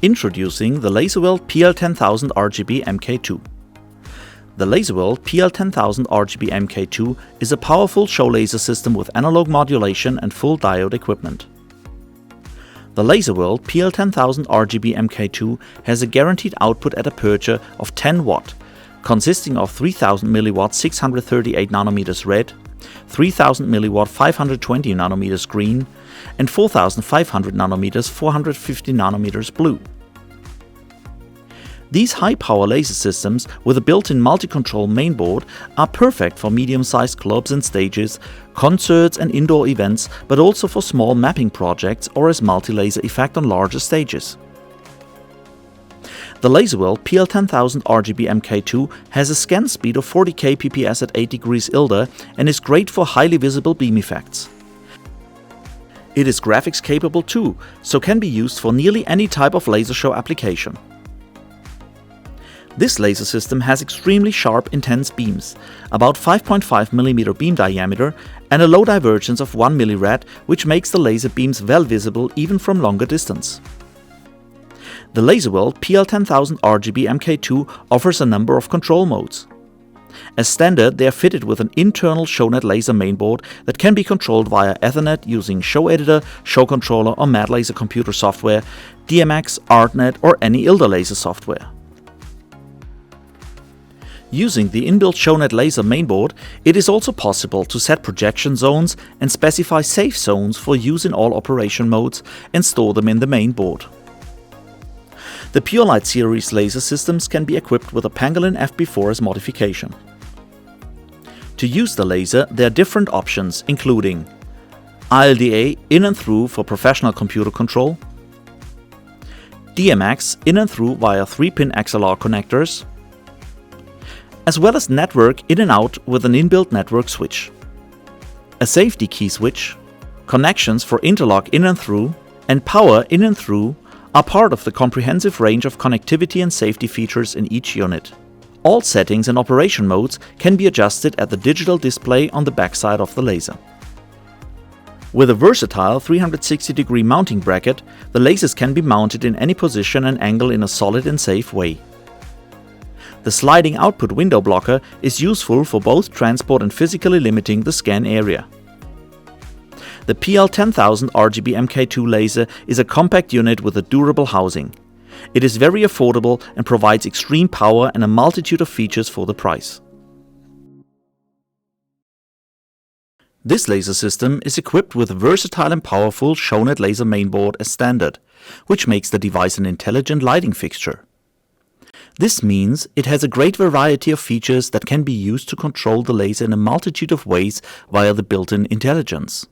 Introducing the Laserworld PL-10.000RGB MK2. The Laserworld PL-10.000RGB MK2 is a powerful show laser system with analog modulation and full diode equipment. The Laserworld PL-10.000RGB MK2 has a guaranteed output at aperture of 10 Watt, consisting of 3000 mW 638 nanometers red, 3000 mW 520 nanometers green, and 4500 nanometers 450 nanometers blue. These high-power laser systems with a built-in multi-control mainboard are perfect for medium-sized clubs and stages, concerts and indoor events, but also for small mapping projects or as multi-laser effect on larger stages. The Laserworld PL-10.000RGB MK2 has a scan speed of 40K pps at 8 degrees ILDA and is great for highly visible beam effects. It is graphics capable too, so can be used for nearly any type of laser show application. This laser system has extremely sharp, intense beams, about 5.5 mm beam diameter and a low divergence of 1 mrad, which makes the laser beams well visible even from longer distance. The Laserworld PL-10.000RGB MK2 offers a number of control modes. As standard, they are fitted with an internal Shownet laser mainboard that can be controlled via Ethernet using Showeditor, Showcontroller or mrad laser computer software, DMX, Artnet or any ILDA laser software. Using the inbuilt Shownet laser mainboard, it is also possible to set projection zones and specify safe zones for use in all operation modes and store them in the mainboard. The purelight series laser systems can be equipped with a pangolin FB4 as modification. To use the laser, there are different options including ILDA in and through for professional computer control, DMX in and through via 3-pin XLR connectors, as well as network in and out with an inbuilt network switch, a safety key switch, connections for interlock in and through, and power in and through are part of the comprehensive range of connectivity and safety features in each unit. All settings and operation modes can be adjusted at the digital display on the backside of the laser. With a versatile 360-degree mounting bracket, the lasers can be mounted in any position and angle in a solid and safe way. The sliding output window blocker is useful for both transport and physically limiting the scan area. The PL-10.000RGB MK2 laser is a compact unit with a durable housing. It is very affordable and provides extreme power and a multitude of features for the price. This laser system is equipped with a versatile and powerful Shownet laser mainboard as standard, which makes the device an intelligent lighting fixture. This means it has a great variety of features that can be used to control the laser in a multitude of ways via the built-in intelligence.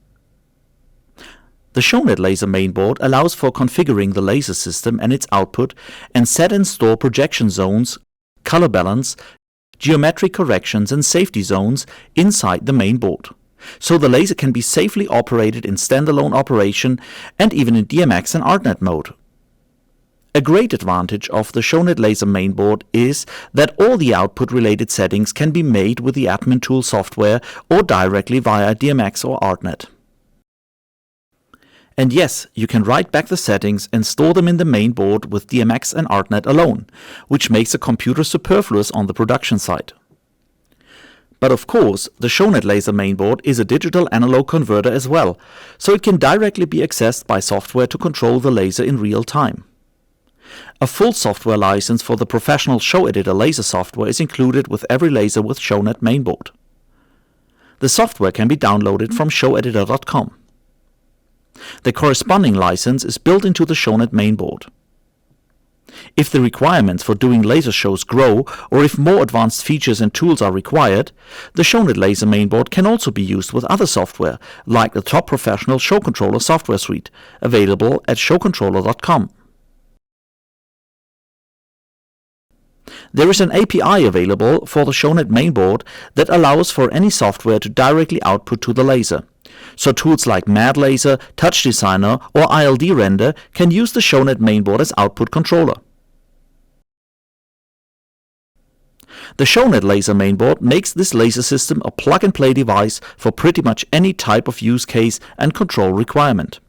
The Shownet laser mainboard allows for configuring the laser system and its output and set and store projection zones, color balance, geometric corrections and safety zones inside the mainboard, so the laser can be safely operated in standalone operation and even in DMX and Artnet mode. A great advantage of the Shownet laser mainboard is that all the output-related settings can be made with the admin tool software or directly via DMX or Artnet. And yes, you can write back the settings and store them in the mainboard with DMX and Artnet alone, which makes a computer superfluous on the production side. But of course, the Shownet laser mainboard is a digital analog converter as well, so it can directly be accessed by software to control the laser in real time. A full software license for the professional Showeditor laser software is included with every laser with Shownet mainboard. The software can be downloaded from showeditor.com. The corresponding license is built into the Shownet mainboard. If the requirements for doing laser shows grow or if more advanced features and tools are required, the Shownet laser mainboard can also be used with other software like the top professional Showcontroller software suite, available at showcontroller.com. There is an API available for the Shownet mainboard that allows for any software to directly output to the laser. So tools like Mad Laser, Touch Designer or ILD Render can use the Shownet mainboard as output controller. The Shownet laser mainboard makes this laser system a plug-and-play device for pretty much any type of use case and control requirement.